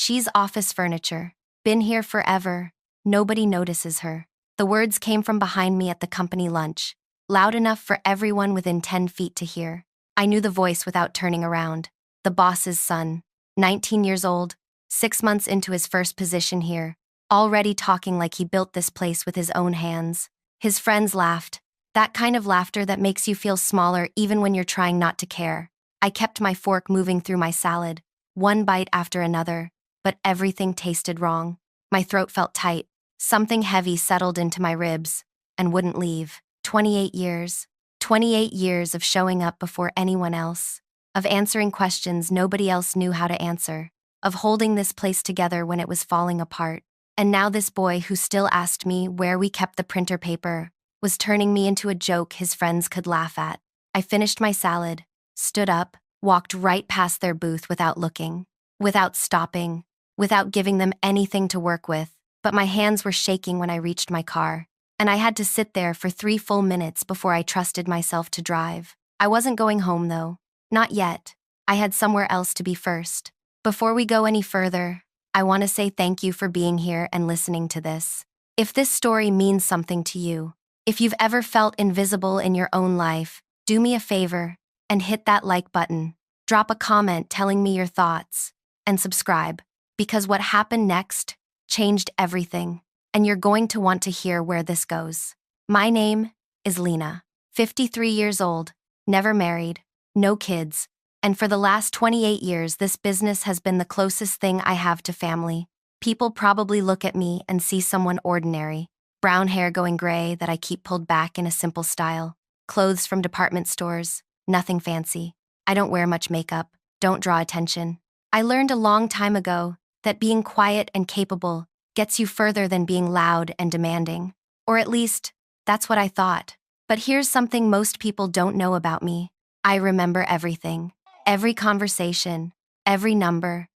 She's office furniture. Been here forever. Nobody notices her. The words came from behind me at the company lunch, loud enough for everyone within 10 feet to hear. I knew the voice without turning around. The boss's son, 19 years old, 6 months into his first position here, already talking like he built this place with his own hands. His friends laughed. That kind of laughter that makes you feel smaller even when you're trying not to care. I kept my fork moving through my salad, one bite after another, but everything tasted wrong. My throat felt tight. Something heavy settled into my ribs and wouldn't leave. 28 years. 28 years of showing up before anyone else, of answering questions nobody else knew how to answer, of holding this place together when it was falling apart. And now this boy who still asked me where we kept the printer paper was turning me into a joke his friends could laugh at. I finished my salad, stood up, walked right past their booth without looking, without stopping, without giving them anything to work with, but my hands were shaking when I reached my car, and I had to sit there for 3 full minutes before I trusted myself to drive. I wasn't going home though. Not yet. I had somewhere else to be first. Before we go any further, I want to say thank you for being here and listening to this. If this story means something to you, if you've ever felt invisible in your own life, do me a favor and hit that like button. Drop a comment telling me your thoughts, and subscribe, because what happened next changed everything, and you're going to want to hear where this goes. My name is Lena, 53 years old, never married, no kids, and for the last 28 years this business has been the closest thing I have to family. People probably look at me and see someone ordinary, brown hair going gray that I keep pulled back in a simple style, clothes from department stores, nothing fancy. I don't wear much makeup, don't draw attention. I learned a long time ago that being quiet and capable gets you further than being loud and demanding. Or at least, that's what I thought. But here's something most people don't know about me. I remember everything. Every conversation, every number,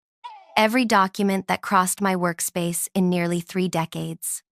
every document that crossed my workspace in nearly 3 decades.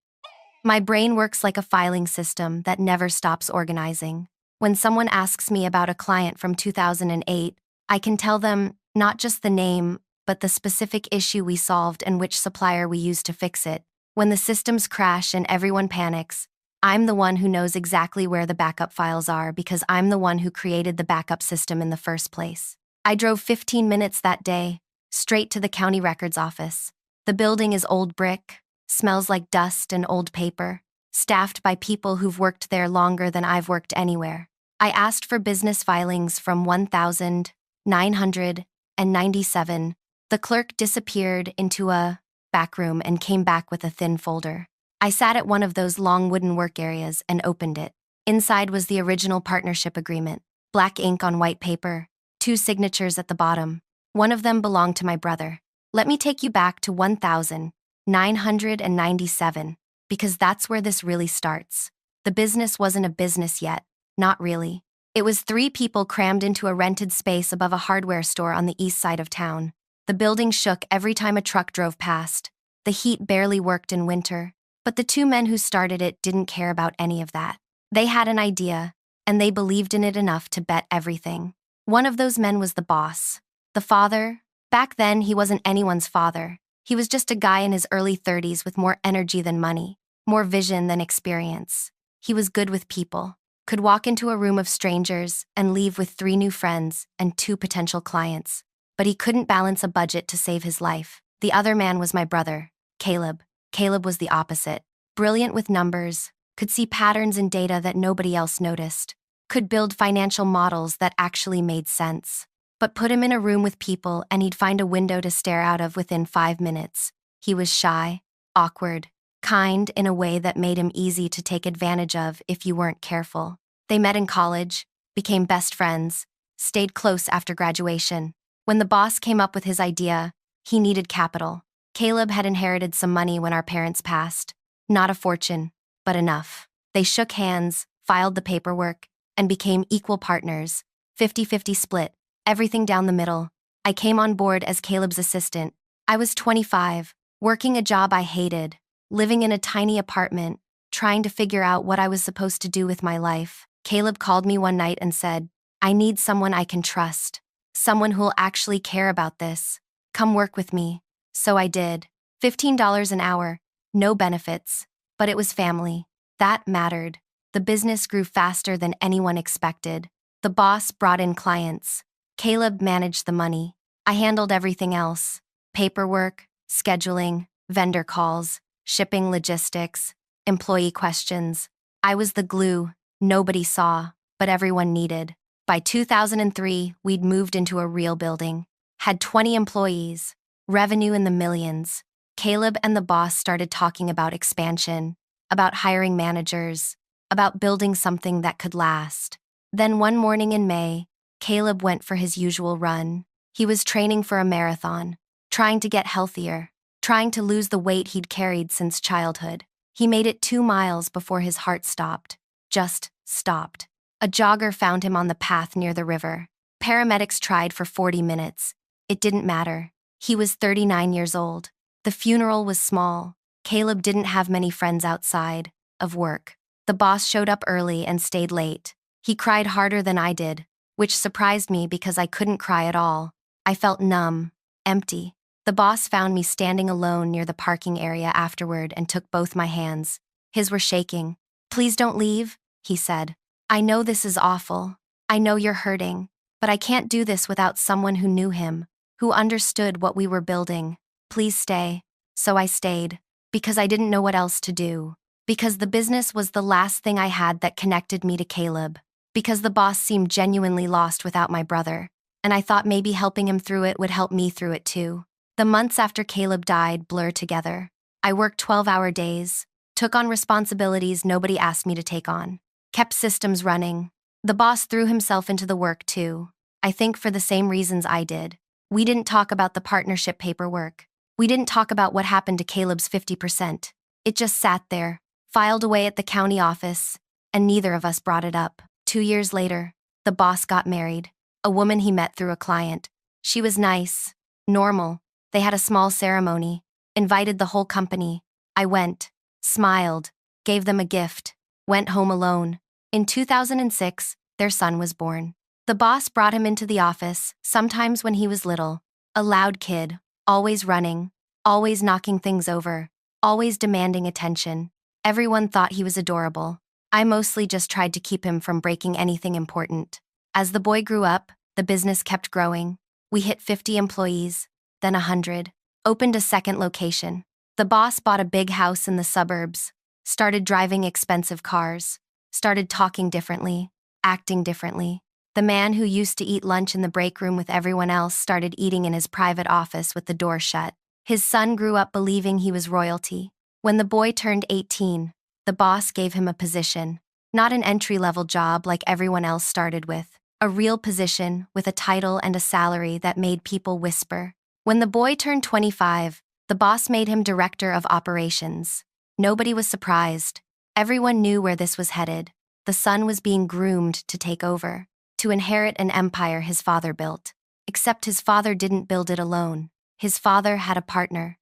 My brain works like a filing system that never stops organizing. When someone asks me about a client from 2008, I can tell them not just the name, but the specific issue we solved and which supplier we used to fix it. When the systems crash and everyone panics, I'm the one who knows exactly where the backup files are because I'm the one who created the backup system in the first place. I drove 15 minutes that day, straight to the county records office. The building is old brick, smells like dust and old paper, staffed by people who've worked there longer than I've worked anywhere. I asked for business filings from 1997. The clerk disappeared into a back room and came back with a thin folder. I sat at one of those long wooden work areas and opened it. Inside was the original partnership agreement, black ink on white paper, 2 signatures at the bottom. One of them belonged to my brother. Let me take you back to 1997, because that's where this really starts. The business wasn't a business yet, not really. It was 3 people crammed into a rented space above a hardware store on the east side of town. The building shook every time a truck drove past. The heat barely worked in winter, but the 2 men who started it didn't care about any of that. They had an idea, and they believed in it enough to bet everything. One of those men was the boss. The father? Back then, he wasn't anyone's father. He was just a guy in his early 30s with more energy than money, more vision than experience. He was good with people, could walk into a room of strangers and leave with 3 new friends and 2 potential clients. But he couldn't balance a budget to save his life. The other man was my brother, Caleb. Caleb was the opposite. Brilliant with numbers, could see patterns in data that nobody else noticed, could build financial models that actually made sense. But put him in a room with people and he'd find a window to stare out of within 5 minutes. He was shy, awkward, kind in a way that made him easy to take advantage of if you weren't careful. They met in college, became best friends, stayed close after graduation. When the boss came up with his idea, he needed capital. Caleb had inherited some money when our parents passed. Not a fortune, but enough. They shook hands, filed the paperwork, and became equal partners, 50-50 split, everything down the middle. I came on board as Caleb's assistant. I was 25, working a job I hated, living in a tiny apartment, trying to figure out what I was supposed to do with my life. Caleb called me one night and said, "I need someone I can trust. Someone who'll actually care about this. Come work with me." So I did. $15 an hour, no benefits, but it was family. That mattered. The business grew faster than anyone expected. The boss brought in clients. Caleb managed the money. I handled everything else: paperwork, scheduling, vendor calls, shipping logistics, employee questions. I was the glue nobody saw, but everyone needed. By 2003, we'd moved into a real building, had 20 employees, revenue in the millions. Caleb and the boss started talking about expansion, about hiring managers, about building something that could last. Then one morning in May, Caleb went for his usual run. He was training for a marathon, trying to get healthier, trying to lose the weight he'd carried since childhood. He made it 2 miles before his heart stopped. Just stopped. A jogger found him on the path near the river. Paramedics tried for 40 minutes. It didn't matter. He was 39 years old. The funeral was small. Caleb didn't have many friends outside of work. The boss showed up early and stayed late. He cried harder than I did, which surprised me because I couldn't cry at all. I felt numb, empty. The boss found me standing alone near the parking area afterward and took both my hands. His were shaking. "Please don't leave," he said. "I know this is awful. I know you're hurting, but I can't do this without someone who knew him, who understood what we were building. Please stay." So I stayed, because I didn't know what else to do. Because the business was the last thing I had that connected me to Caleb. Because the boss seemed genuinely lost without my brother, and I thought maybe helping him through it would help me through it too. The months after Caleb died blur together. I worked 12-hour days, took on responsibilities nobody asked me to take on, kept systems running. The boss threw himself into the work too, I think for the same reasons I did. We didn't talk about the partnership paperwork. We didn't talk about what happened to Caleb's 50%. It just sat there, filed away at the county office, and neither of us brought it up. 2 years later, the boss got married, a woman he met through a client. She was nice, normal. They had a small ceremony, invited the whole company. I went, smiled, gave them a gift, went home alone. In 2006, their son was born. The boss brought him into the office, sometimes when he was little. A loud kid, always running, always knocking things over, always demanding attention. Everyone thought he was adorable. I mostly just tried to keep him from breaking anything important. As the boy grew up, the business kept growing. We hit 50 employees, then 100, opened a second location. The boss bought a big house in the suburbs, started driving expensive cars, started talking differently, acting differently. The man who used to eat lunch in the break room with everyone else started eating in his private office with the door shut. His son grew up believing he was royalty. When the boy turned 18, the boss gave him a position, not an entry-level job like everyone else started with, a real position with a title and a salary that made people whisper. When the boy turned 25, the boss made him director of operations. Nobody was surprised. Everyone knew where this was headed. The son was being groomed to take over, to inherit an empire his father built. Except his father didn't build it alone. His father had a partner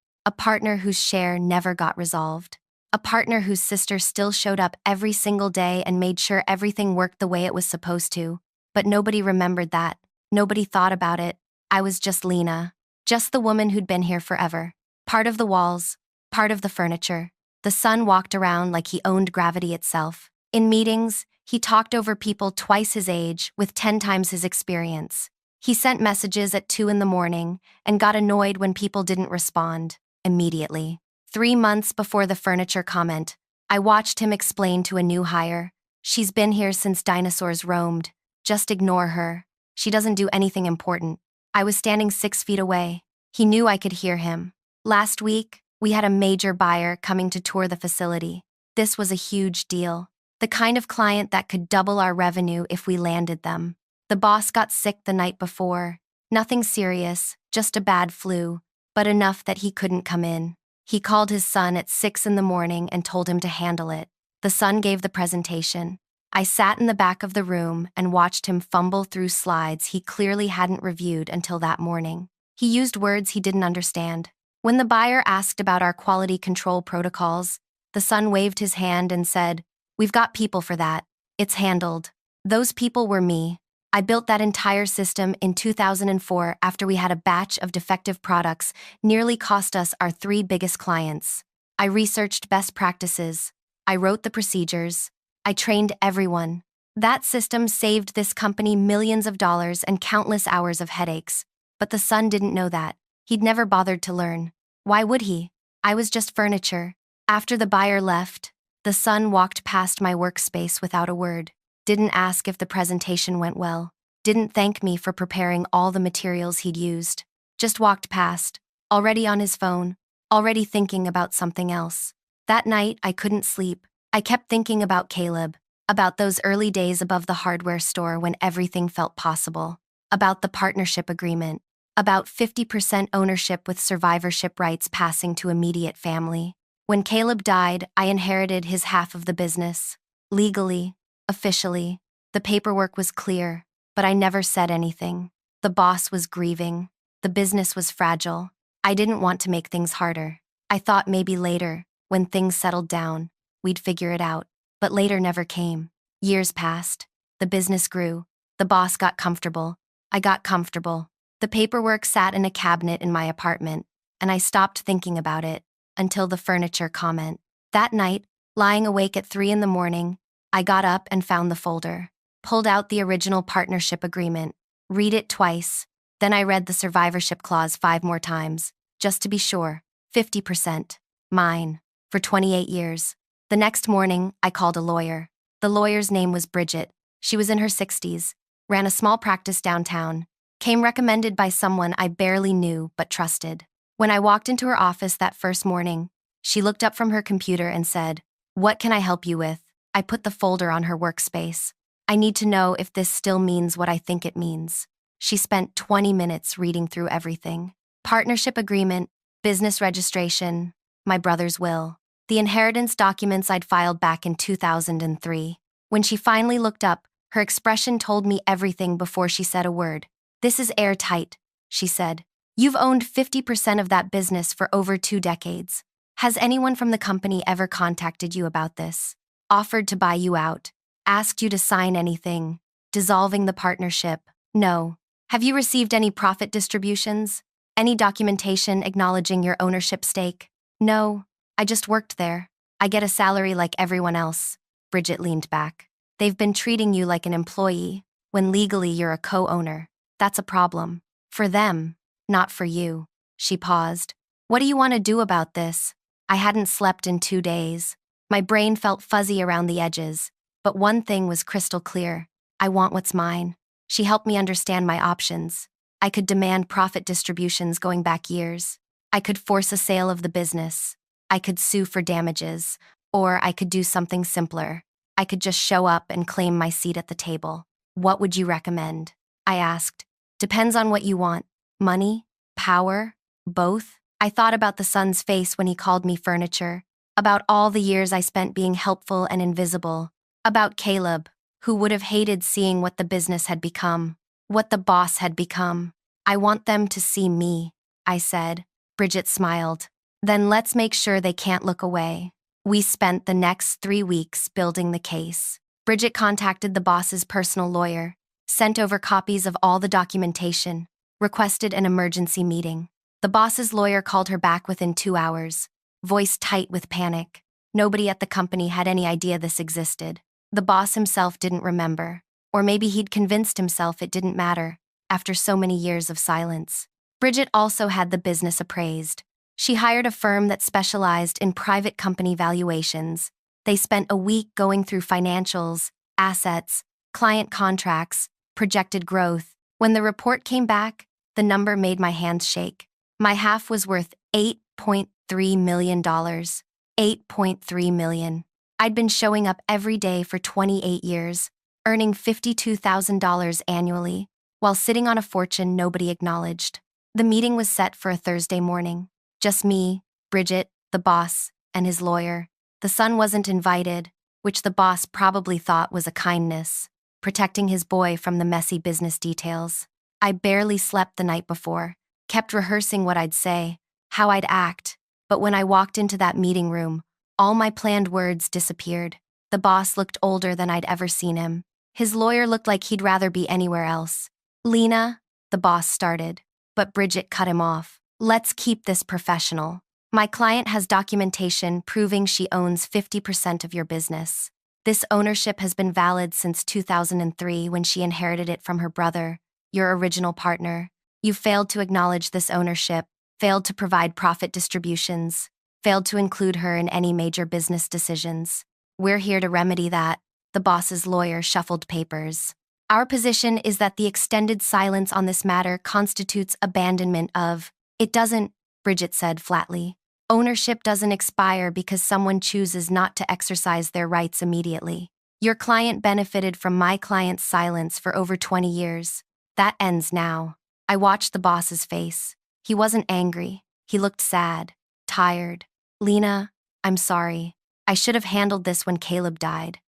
whose share never got resolved. A partner whose sister still showed up every single day and made sure everything worked the way it was supposed to. But nobody remembered that. Nobody thought about it. I was just Lena. Just the woman who'd been here forever. Part of the walls, part of the furniture. The son walked around like he owned gravity itself. In meetings, he talked over people twice his age with 10 times his experience. He sent messages at 2 in the morning and got annoyed when people didn't respond immediately. 3 months before the furniture comment, I watched him explain to a new hire, "She's been here since dinosaurs roamed. Just ignore her. She doesn't do anything important." I was standing 6 feet away. He knew I could hear him. Last week, we had a major buyer coming to tour the facility. This was a huge deal. The kind of client that could double our revenue if we landed them. The boss got sick the night before. Nothing serious, just a bad flu, but enough that he couldn't come in. He called his son at 6 in the morning and told him to handle it. The son gave the presentation. I sat in the back of the room and watched him fumble through slides he clearly hadn't reviewed until that morning. He used words he didn't understand. When the buyer asked about our quality control protocols, the son waved his hand and said, "We've got people for that. It's handled." Those people were me. I built that entire system in 2004 after we had a batch of defective products nearly cost us our three biggest clients. I researched best practices. I wrote the procedures. I trained everyone. That system saved this company millions of dollars and countless hours of headaches. But the son didn't know that. He'd never bothered to learn. Why would he? I was just furniture. After the buyer left, the son walked past my workspace without a word. Didn't ask if the presentation went well. Didn't thank me for preparing all the materials he'd used. Just walked past, already on his phone, already thinking about something else. That night, I couldn't sleep. I kept thinking about Caleb, about those early days above the hardware store when everything felt possible, about the partnership agreement, about 50% ownership with survivorship rights passing to immediate family. When Caleb died, I inherited his half of the business. Legally, officially, the paperwork was clear, but I never said anything. The boss was grieving. The business was fragile. I didn't want to make things harder. I thought maybe later, when things settled down, we'd figure it out. But later never came. Years passed. The business grew. The boss got comfortable. I got comfortable. The paperwork sat in a cabinet in my apartment, and I stopped thinking about it until the furniture comment. That night, lying awake at 3 a.m, I got up and found the folder, pulled out the original partnership agreement, read it twice, then I read the survivorship clause 5 more times, just to be sure. 50%. Mine. For 28 years. The next morning, I called a lawyer. The lawyer's name was Bridget. She was in her 60s, ran a small practice downtown, came recommended by someone I barely knew but trusted. When I walked into her office that first morning, she looked up from her computer and said, "What can I help you with?" I put the folder on her workspace. "I need to know if this still means what I think it means." She spent 20 minutes reading through everything. Partnership agreement, business registration, my brother's will, the inheritance documents I'd filed back in 2003. When she finally looked up, her expression told me everything before she said a word. "This is airtight," she said. "You've owned 50% of that business for over 2 decades. Has anyone from the company ever contacted you about this? Offered to buy you out? Asked you to sign anything? Dissolving the partnership? No. Have you received any profit distributions? Any documentation acknowledging your ownership stake? No. I just worked there. I get a salary like everyone else." Bridget leaned back. "They've been treating you like an employee, when legally you're a co-owner. That's a problem. For them, not for you." She paused. "What do you want to do about this?" I hadn't slept in 2 days. My brain felt fuzzy around the edges, but one thing was crystal clear. I want what's mine. She helped me understand my options. I could demand profit distributions going back years. I could force a sale of the business. I could sue for damages. Or I could do something simpler. I could just show up and claim my seat at the table. "What would you recommend?" I asked. "Depends on what you want. Money? Power? Both?" I thought about the son's face when he called me furniture, about all the years I spent being helpful and invisible, about Caleb, who would have hated seeing what the business had become, what the boss had become. "I want them to see me," I said. Bridget smiled. "Then let's make sure they can't look away." We spent the next 3 weeks building the case. Bridget contacted the boss's personal lawyer, sent over copies of all the documentation, requested an emergency meeting. The boss's lawyer called her back within 2 hours, voice tight with panic. Nobody at the company had any idea this existed. The boss himself didn't remember, or maybe he'd convinced himself it didn't matter, after so many years of silence. Bridget also had the business appraised. She hired a firm that specialized in private company valuations. They spent a week going through financials, assets, client contracts, projected growth. When the report came back, the number made my hands shake. My half was worth $8.3 million. $8.3 million. I'd been showing up every day for 28 years, earning $52,000 annually, while sitting on a fortune nobody acknowledged. The meeting was set for a Thursday morning. Just me, Bridget, the boss, and his lawyer. The son wasn't invited, which the boss probably thought was a kindness, protecting his boy from the messy business details. I barely slept the night before, kept rehearsing what I'd say, how I'd act, but when I walked into that meeting room, all my planned words disappeared. The boss looked older than I'd ever seen him. His lawyer looked like he'd rather be anywhere else. Lena, the boss started, but Bridget cut him off. Let's keep this professional. My client has documentation proving she owns 50% of your business. This ownership has been valid since 2003 when she inherited it from her brother, your original partner. You failed to acknowledge this ownership, failed to provide profit distributions, failed to include her in any major business decisions. We're here to remedy that. The boss's lawyer shuffled papers. Our position is that the extended silence on this matter constitutes abandonment of. It doesn't, Bridget said flatly. Ownership doesn't expire because someone chooses not to exercise their rights immediately. Your client benefited from my client's silence for over 20 years. That ends now. I watched the boss's face. He wasn't angry. He looked sad, tired. Lena, I'm sorry. I should have handled this when Caleb died.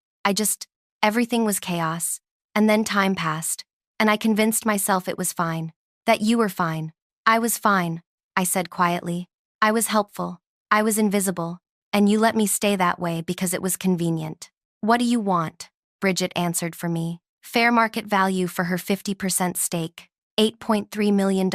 Everything was chaos. And then time passed, and I convinced myself it was fine. That you were fine. I was fine, I said quietly. I was helpful. I was invisible. And you let me stay that way because it was convenient. What do you want? Bridget answered for me. Fair market value for her 50% stake, $8.3 million.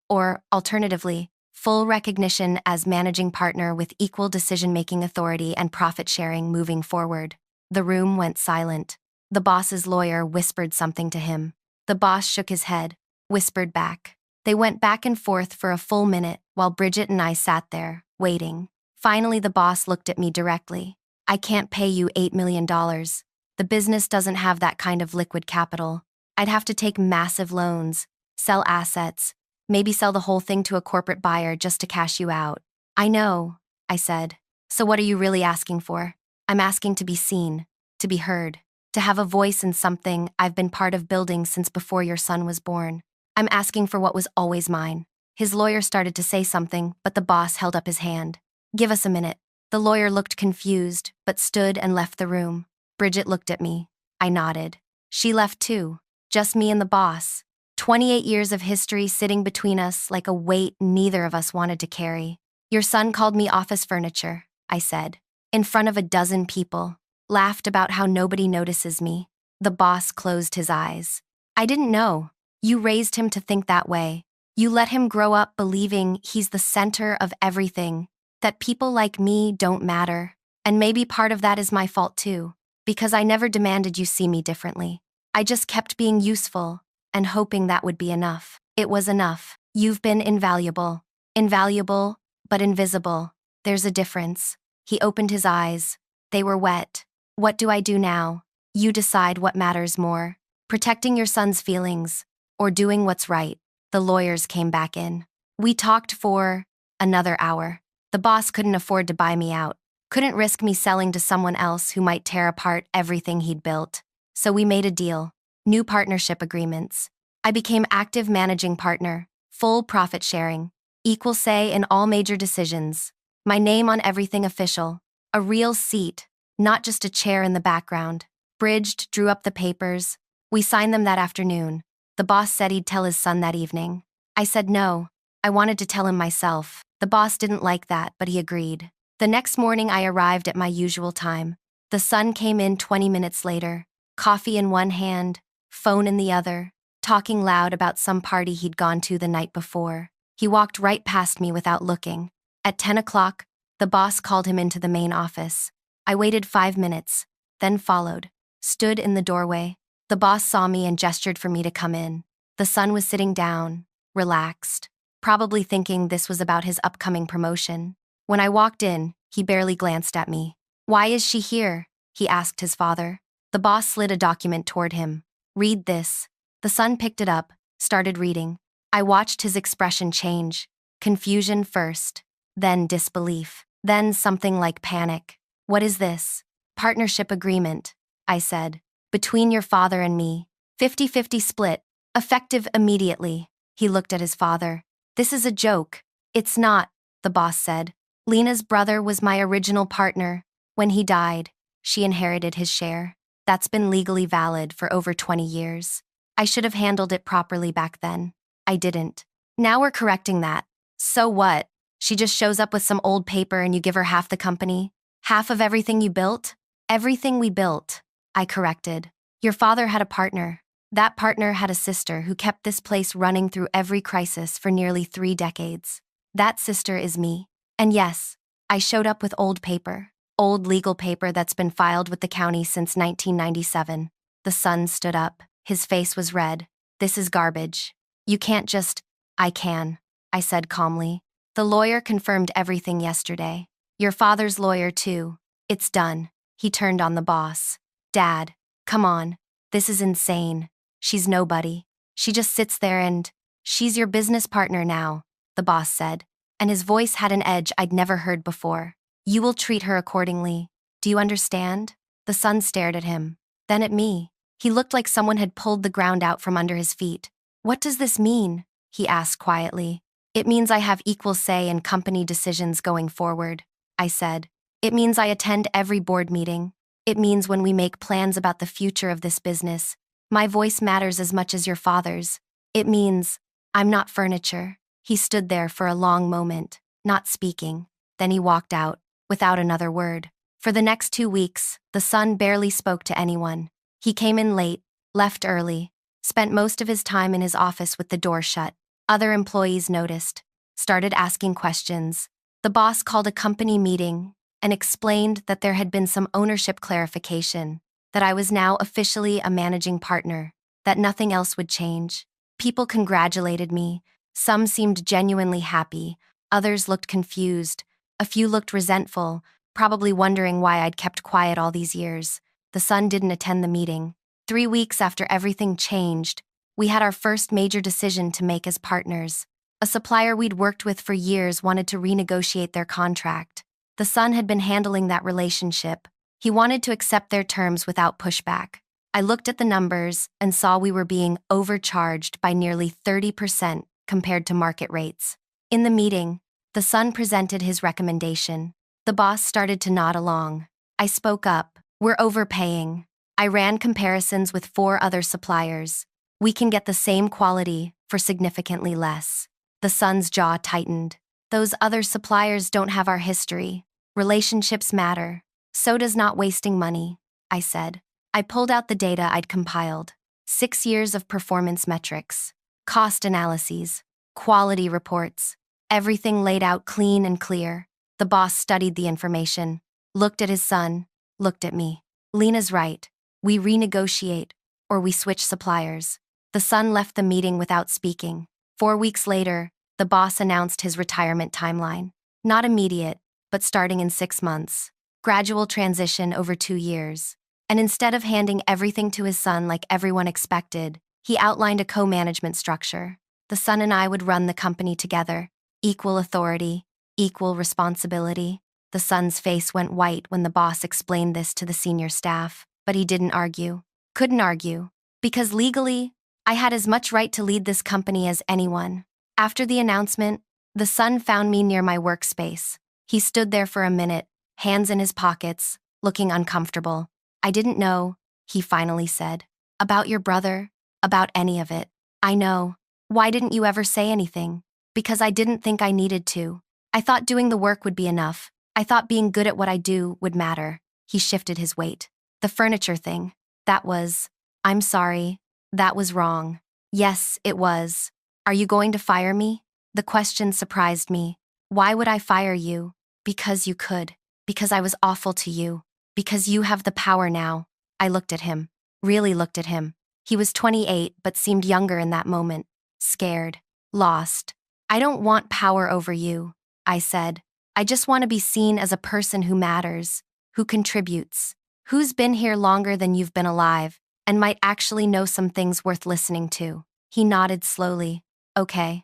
Or, alternatively, full recognition as managing partner with equal decision-making authority and profit sharing moving forward. The room went silent. The boss's lawyer whispered something to him. The boss shook his head, whispered back. They went back and forth for a full minute while Bridget and I sat there, waiting. Finally, the boss looked at me directly. I can't pay you $8 million. The business doesn't have that kind of liquid capital. I'd have to take massive loans, sell assets, maybe sell the whole thing to a corporate buyer just to cash you out. I know, I said. So what are you really asking for? I'm asking to be seen, to be heard. To have a voice in something I've been part of building since before your son was born. I'm asking for what was always mine. His lawyer started to say something, but the boss held up his hand. Give us a minute. The lawyer looked confused, but stood and left the room. Bridget looked at me. I nodded. She left too. Just me and the boss. 28 years of history sitting between us like a weight neither of us wanted to carry. Your son called me office furniture, I said. In front of a dozen people. Laughed about how nobody notices me. The boss closed his eyes. I didn't know. You raised him to think that way. You let him grow up believing he's the center of everything, that people like me don't matter. And maybe part of that is my fault too, because I never demanded you see me differently. I just kept being useful and hoping that would be enough. It was enough. You've been invaluable. Invaluable, but invisible. There's a difference. He opened his eyes. They were wet. What do I do now? You decide what matters more. Protecting your son's feelings, or doing what's right. The lawyers came back in. We talked for another hour. The boss couldn't afford to buy me out, couldn't risk me selling to someone else who might tear apart everything he'd built. So we made a deal. New partnership agreements. I became active managing partner, full profit sharing, equal say in all major decisions. My name on everything official. A real seat, not just a chair in the background. Bridged drew up the papers. We signed them that afternoon. The boss said he'd tell his son that evening. I said no. I wanted to tell him myself. The boss didn't like that, but he agreed. The next morning I arrived at my usual time. The son came in 20 minutes later, coffee in one hand, phone in the other, talking loud about some party he'd gone to the night before. He walked right past me without looking. At 10 o'clock, the boss called him into the main office. I waited 5 minutes, then followed, stood in the doorway. The boss saw me and gestured for me to come in. The son was sitting down, relaxed, probably thinking this was about his upcoming promotion. When I walked in, he barely glanced at me. Why is she here? He asked his father. The boss slid a document toward him. Read this. The son picked it up, started reading. I watched his expression change. Confusion first, then disbelief, then something like panic. What is this? Partnership agreement, I said. Between your father and me. 50-50 split, effective immediately. He looked at his father. This is a joke. It's not, the boss said. Lena's brother was my original partner. When he died, she inherited his share. That's been legally valid for over 20 years. I should have handled it properly back then. I didn't. Now we're correcting that. So what? She just shows up with some old paper and you give her half the company? Half of everything you built? Everything we built, I corrected. Your father had a partner. That partner had a sister who kept this place running through every crisis for nearly 3 decades. That sister is me. And yes, I showed up with old paper. Old legal paper that's been filed with the county since 1997. The son stood up. His face was red. This is garbage. You can't just— I can, I said calmly. The lawyer confirmed everything yesterday. Your father's lawyer too. It's done. He turned on the boss. Dad, come on. This is insane. She's nobody. She just sits there and— She's your business partner now, the boss said, and his voice had an edge I'd never heard before. You will treat her accordingly. Do you understand? The son stared at him, then at me. He looked like someone had pulled the ground out from under his feet. What does this mean? He asked quietly. It means I have equal say in company decisions going forward, I said. It means I attend every board meeting. It means when we make plans about the future of this business, my voice matters as much as your father's. It means I'm not furniture. He stood there for a long moment, not speaking. Then he walked out, without another word. For the next 2 weeks, the son barely spoke to anyone. He came in late, left early, spent most of his time in his office with the door shut. Other employees noticed, started asking questions. The boss called a company meeting and explained that there had been some ownership clarification, that I was now officially a managing partner, that nothing else would change. People congratulated me. Some seemed genuinely happy. Others looked confused. A few looked resentful, probably wondering why I'd kept quiet all these years. The son didn't attend the meeting. 3 weeks after everything changed, we had our first major decision to make as partners. A supplier we'd worked with for years wanted to renegotiate their contract. The son had been handling that relationship. He wanted to accept their terms without pushback. I looked at the numbers and saw we were being overcharged by nearly 30% compared to market rates. In the meeting, the son presented his recommendation. The boss started to nod along. I spoke up. We're overpaying. I ran comparisons with 4 other suppliers. We can get the same quality for significantly less. The son's jaw tightened. Those other suppliers don't have our history. Relationships matter. So does not wasting money, I said. I pulled out the data I'd compiled. 6 years of performance metrics, cost analyses, quality reports, everything laid out clean and clear. The boss studied the information, looked at his son, looked at me. Lena's right. We renegotiate, or we switch suppliers. The son left the meeting without speaking. 4 weeks later, the boss announced his retirement timeline. Not immediate, but starting in 6 months. Gradual transition over 2 years. And instead of handing everything to his son like everyone expected, he outlined a co-management structure. The son and I would run the company together. Equal authority, equal responsibility. The son's face went white when the boss explained this to the senior staff, but he didn't argue. Couldn't argue. Because legally, I had as much right to lead this company as anyone. After the announcement, the son found me near my workspace. He stood there for a minute, hands in his pockets, looking uncomfortable. I didn't know, he finally said. About your brother, about any of it. I know. Why didn't you ever say anything? Because I didn't think I needed to. I thought doing the work would be enough. I thought being good at what I do would matter. He shifted his weight. The furniture thing. That was— I'm sorry. That was wrong. Yes, it was. Are you going to fire me? The question surprised me. Why would I fire you? Because you could. Because I was awful to you. Because you have the power now. I looked at him. Really looked at him. He was 28 but seemed younger in that moment. Scared. Lost. I don't want power over you, I said. I just want to be seen as a person who matters, who contributes, who's been here longer than you've been alive, and might actually know some things worth listening to. He nodded slowly. Okay,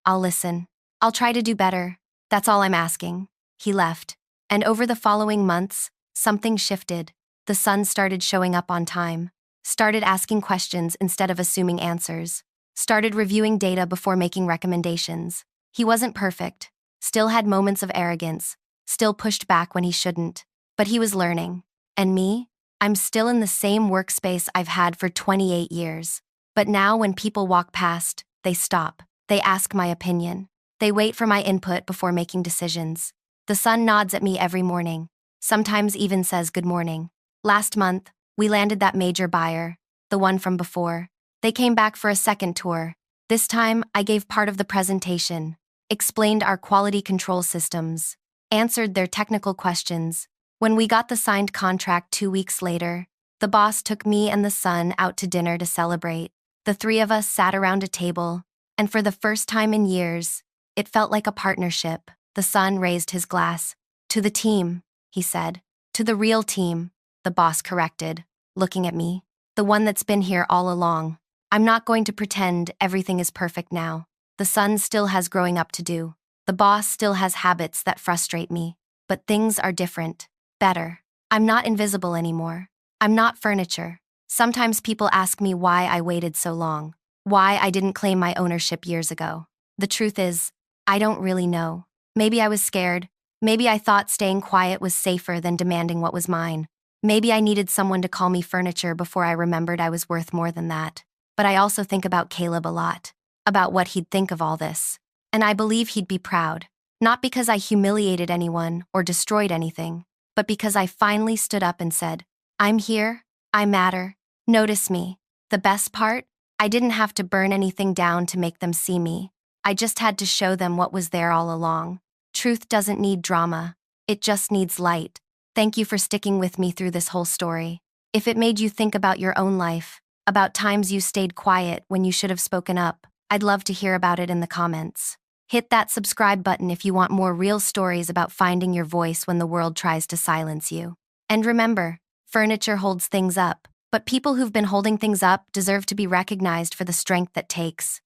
I'll listen. I'll try to do better. That's all I'm asking. He left. And over the following months, something shifted. The son started showing up on time, started asking questions instead of assuming answers, started reviewing data before making recommendations. He wasn't perfect, still had moments of arrogance, still pushed back when he shouldn't, but he was learning. And me? I'm still in the same workspace I've had for 28 years. But now when people walk past, they stop. They ask my opinion. They wait for my input before making decisions. The son nods at me every morning, sometimes even says good morning. Last month, We landed that major buyer, the one from before. They came back for a second tour. This time, I gave part of the presentation, explained our quality control systems, answered their technical questions. When we got the signed contract 2 weeks later, the boss took me and the son out to dinner to celebrate. The three of us sat around a table, and for the first time in years, it felt like a partnership. The son raised his glass. "To the team," he said. "To the real team," the boss corrected, looking at me. "The one that's been here all along. I'm not going to pretend everything is perfect now. The son still has growing up to do. The boss still has habits that frustrate me. But things are different. Better. I'm not invisible anymore. I'm not furniture. Sometimes people ask me why I waited so long, why I didn't claim my ownership years ago. The truth is, I don't really know. Maybe I was scared. Maybe I thought staying quiet was safer than demanding what was mine. Maybe I needed someone to call me furniture before I remembered I was worth more than that. But I also think about Caleb a lot, about what he'd think of all this. And I believe he'd be proud, not because I humiliated anyone or destroyed anything, but because I finally stood up and said, 'I'm here, I matter, notice me.' The best part? I didn't have to burn anything down to make them see me. I just had to show them what was there all along. Truth doesn't need drama, it just needs light. Thank you for sticking with me through this whole story. If it made you think about your own life, about times you stayed quiet when you should have spoken up, I'd love to hear about it in the comments. Hit that subscribe button if you want more real stories about finding your voice when the world tries to silence you. And remember, furniture holds things up, but people who've been holding things up deserve to be recognized for the strength that takes.